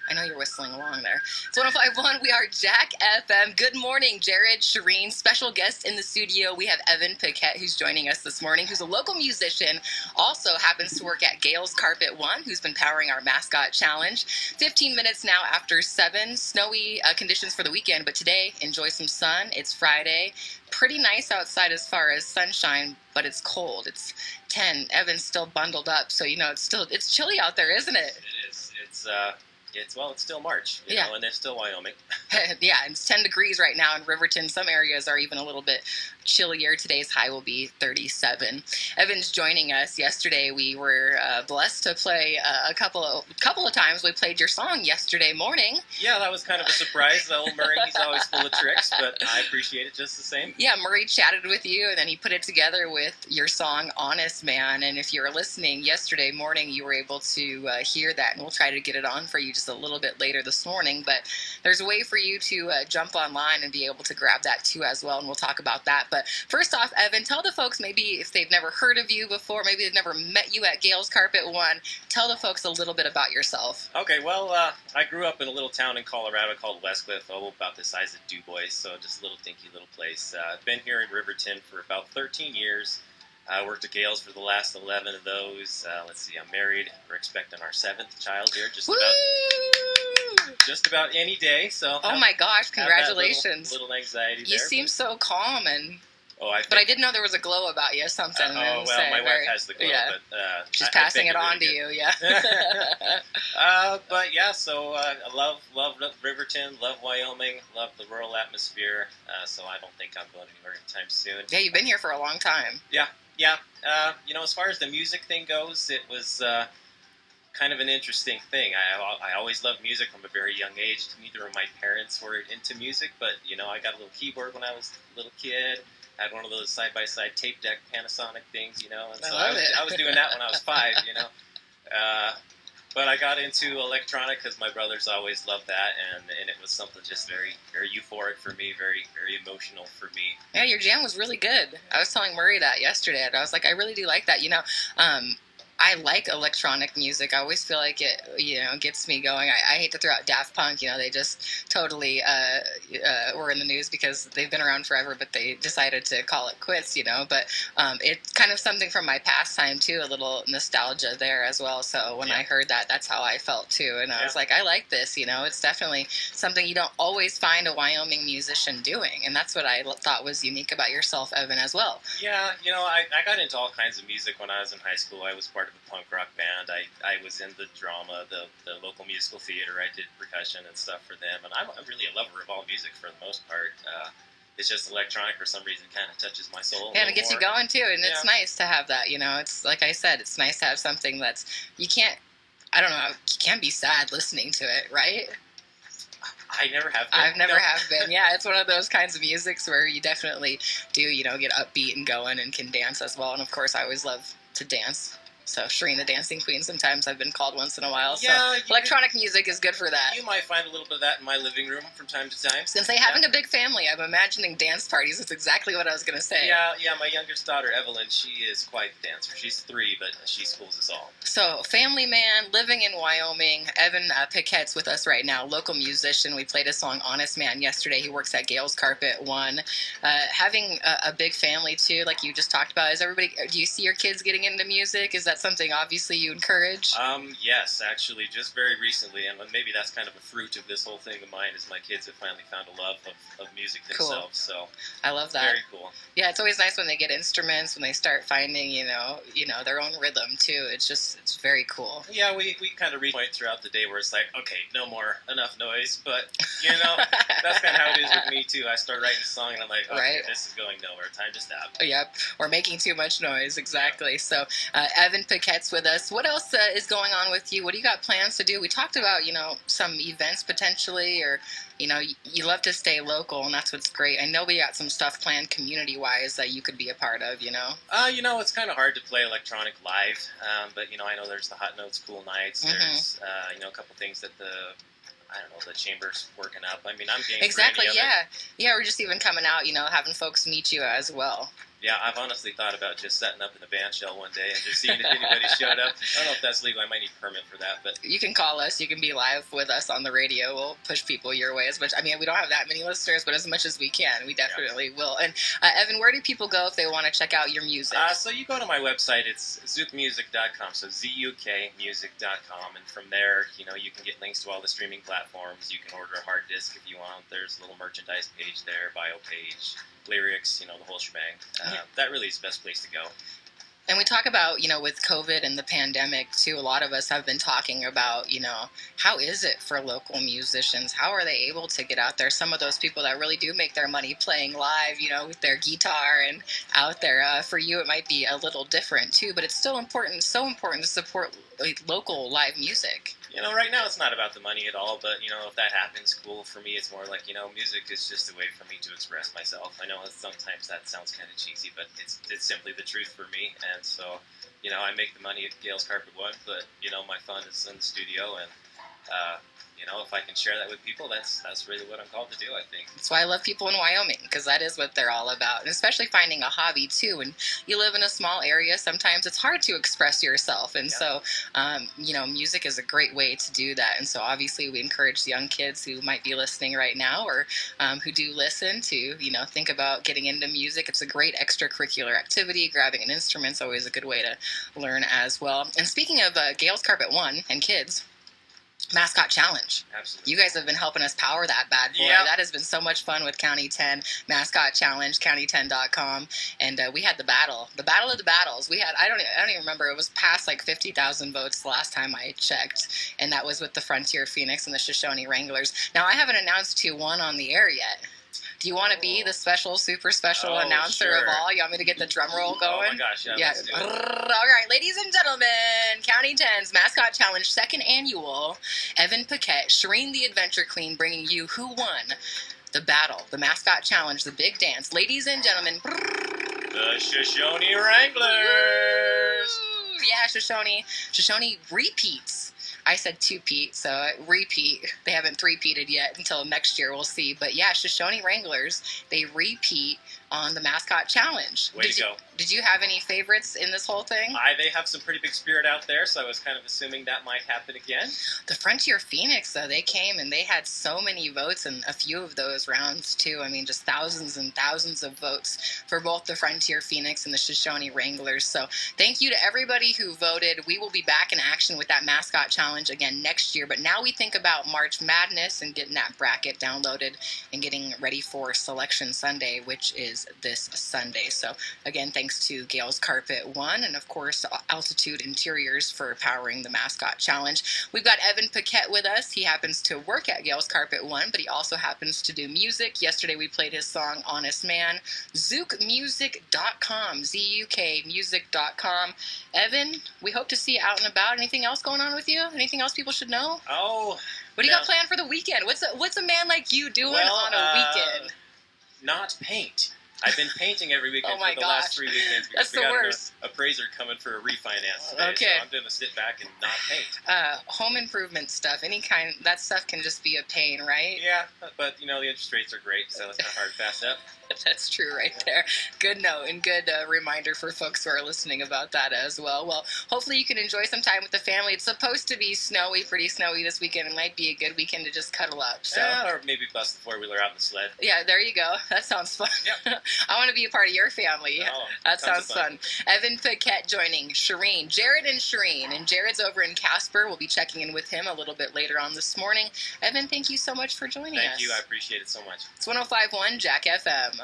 I know you're whistling along there. It's 105.1. We are Jack FM. Good morning, Jerrad, Charene. Special guest in the studio. We have Evan Piquette, who's joining us this morning, who's a local musician, also happens to work at Gale's Carpet One, who's been powering our mascot challenge. 15 minutes now after 7. Snowy conditions for the weekend, but today, enjoy some sun. It's Friday. Pretty nice outside as far as sunshine, but it's cold. It's 10. Evan's still bundled up, so it's chilly out there, isn't it? It is. It's still March, you know, and it's still Wyoming. Yeah, and it's 10 degrees right now in Riverton. Some areas are even a little bit chillier. Today's high will be 37. Evan's joining us. Yesterday we were blessed to play a couple of times. We played your song yesterday morning. Yeah, that was kind of a surprise. Old Murray, he's always full of tricks, but I appreciate it just the same. Yeah, Murray chatted with you, and then he put it together with your song, Honest Man. And if you were listening yesterday morning, you were able to hear that, and we'll try to get it on for you just a little bit later this morning. But there's a way for you to jump online and be able to grab that too as well, and we'll talk about that. But first off, Evan, tell the folks, maybe if they've never heard of you before, maybe they've never met you at Gale's Carpet One, tell the folks a little bit about yourself. Okay, well, I grew up in a little town in Colorado called Westcliff, about the size of Du Bois, so just a little dinky little place. I've been here in Riverton for about 13 years. I worked at Gale's for the last 11 of those. Let's see, I'm married. We're expecting our 7th child here just about any day. So oh my gosh, congratulations. Little anxiety there. You seem so calm and... But I did know there was a glow about you, something. My wife has the glow, yeah. but she's passing it on to you, yeah. But yeah, so I love Riverton, love Wyoming, love the rural atmosphere. So I don't think I'm going anywhere anytime soon. Yeah, you've been here for a long time. Yeah. As far as the music thing goes, it was kind of an interesting thing. I always loved music from a very young age. Neither of my parents were into music, but I got a little keyboard when I was a little kid. Had one of those side-by-side tape deck Panasonic things, and so I was doing that when I was 5, But I got into electronic because my brothers always loved that, and it was something just very, very euphoric for me, very, very emotional for me. Yeah, your jam was really good. I was telling Murray that yesterday, and I was like, I really do like that. I like electronic music. I always feel like it, gets me going. I hate to throw out Daft Punk. They just totally were in the news because they've been around forever, but they decided to call it quits, But it's kind of something from my pastime, too, a little nostalgia there as well. So when I heard that, that's how I felt, too. And I was like, I like this, It's definitely something you don't always find a Wyoming musician doing. And that's what I thought was unique about yourself, Evan, as well. Yeah, I got into all kinds of music when I was in high school. I was part of a punk rock band. I was in the drama, the local musical theater. I did percussion and stuff for them, and I'm really a lover of all music for the most part. It's just electronic for some reason kind of touches my soul. Yeah, and it gets you going too, and it's nice to have that. It's like I said, it's nice to have something that's you can't be sad listening to it, right? I never have been. I've never have been. Yeah, it's one of those kinds of musics where you definitely do, get upbeat and going and can dance as well. And of course, I always love to dance. So Charene the Dancing Queen, sometimes I've been called once in a while. Yeah, so electronic music is good for that. You might find a little bit of that in my living room from time to time. Since having a big family, I'm imagining dance parties. That's exactly what I was going to say. Yeah, my youngest daughter, Evelyn, she is quite the dancer. She's 3, but she schools us all. So, family man, living in Wyoming. Evan Piquette's with us right now, local musician. We played his song, Honest Man, yesterday. He works at Gale's Carpet One. Having a big family, too, like you just talked about. Do you see your kids getting into music? Is that something, obviously, you encourage? Yes, actually, just very recently, and maybe that's kind of a fruit of this whole thing of mine, is my kids have finally found a love of music themselves. Cool. So I love that. Very cool. Yeah, it's always nice when they get instruments, when they start finding, their own rhythm too. It's very cool. Yeah, we kind of reach a point throughout the day where it's like, okay, no more, enough noise. But that's kind of how it is with me too. I start writing a song and I'm like, okay, this is going nowhere. Time to stop. Yep, or making too much noise. Exactly. Yeah. So Evan Piquette's with us. What else is going on with you? What do you got plans to do? We talked about, some events potentially, or, you love to stay local, and that's what's great. I know we got some stuff planned community-wise that you could be a part of, It's kind of hard to play electronic live, but, I know there's the Hot Notes Cool Nights. There's, a couple things that the chamber's working up. I mean, I'm game exactly, for any yeah. We're just even coming out, having folks meet you as well. Yeah, I've honestly thought about just setting up in the band shell one day and just seeing if anybody showed up. I don't know if that's legal. I might need a permit for that, but You can call us. You can be live with us on the radio. We'll push people your way as much. I mean, we don't have that many listeners, but as much as we can, we definitely will. And Evan, where do people go if they want to check out your music? So you go to my website. It's zukmusic.com. So zukmusic.com, and from there, you can get links to all the streaming platforms. You can order a hard disk if you want. There's a little merchandise page there, bio page, lyrics, the whole shebang. That really is the best place to go. And we talk about, with COVID and the pandemic, too, a lot of us have been talking about, how is it for local musicians? How are they able to get out there? Some of those people that really do make their money playing live, with their guitar and out there. For you, it might be a little different, too, but it's still important, so important to support local live music. Right now it's not about the money at all, but, if that happens, cool. For me, it's more like, music is just a way for me to express myself. I know sometimes that sounds kind of cheesy, but it's simply the truth for me. And so, I make the money at Gail's Carpet One, but, my fun is in the studio, and, if I can share that with people, that's really what I'm called to do, I think. That's why I love people in Wyoming, because that is what they're all about. And especially finding a hobby, too. And you live in a small area, sometimes it's hard to express yourself. And so, music is a great way to do that. And so, obviously, we encourage the young kids who might be listening right now or who do listen to, think about getting into music. It's a great extracurricular activity. Grabbing an instrument is always a good way to learn as well. And speaking of Gail's Carpet One and kids, Mascot Challenge. Absolutely. You guys have been helping us power that bad boy. Yep. That has been so much fun with County 10, Mascot Challenge, county10.com. And we had the battle of the battles. We had, I don't even remember, it was past like 50,000 votes the last time I checked. And that was with the Frontier Phoenix and the Shoshone Wranglers. Now, I haven't announced who won on the air yet. Do you want to be the super special announcer of all? You want me to get the drum roll going? Oh my gosh, yeah. Let's do it. All right, ladies and gentlemen, County 10's Mascot Challenge second annual. Evan Piquette, Charene the Adventure Queen, bringing you who won the battle, the Mascot Challenge, the big dance. Ladies and gentlemen, the Shoshone Wranglers. Yeah, Shoshone repeats. I said two-peat, so repeat. They haven't three-peated yet until next year. We'll see. But yeah, Shoshone Wranglers, they repeat on the Mascot Challenge. Way to go. Did you have any favorites in this whole thing? They have some pretty big spirit out there, so I was kind of assuming that might happen again. The Frontier Phoenix, though, they came and they had so many votes in a few of those rounds, too. I mean, just thousands and thousands of votes for both the Frontier Phoenix and the Shoshone Wranglers. So thank you to everybody who voted. We will be back in action with that Mascot Challenge again next year. But now we think about March Madness and getting that bracket downloaded and getting ready for Selection Sunday, which is this Sunday. So again, thanks to Gail's Carpet One and of course Altitude Interiors for powering the Mascot Challenge. We've got Evan Piquette with us. He happens to work at Gail's Carpet One, but he also happens to do music. Yesterday we played his song Honest Man. Zukmusic.com, ZUKmusic.com. Evan, we hope to see you out and about. Anything else going on with you? Anything else people should know? What do you got planned for the weekend? What's a man like you doing on a weekend? Not paint. I've been painting every weekend Oh my for the gosh. last 3 weekends because That's we the got worst. an appraiser coming for a refinance today. Okay. So I'm going to sit back and not paint. Home improvement stuff, any kind, that stuff can just be a pain, right? Yeah, but the interest rates are great, so it's not hard to pass up. That's true right there. Good note and good reminder for folks who are listening about that as well. Well, hopefully you can enjoy some time with the family. It's supposed to be snowy, pretty snowy this weekend. It might be a good weekend to just cuddle up. So. Yeah, or maybe bust the four-wheeler out in the sled. Yeah, there you go. That sounds fun. Yep. I want to be a part of your family. That sounds fun. Evan Piquette joining Charene, Jerrad and Charene. And Jerrad's over in Casper. We'll be checking in with him a little bit later on this morning. Evan, thank you so much for joining us. Thank you. I appreciate it so much. It's 105.1 Jack FM.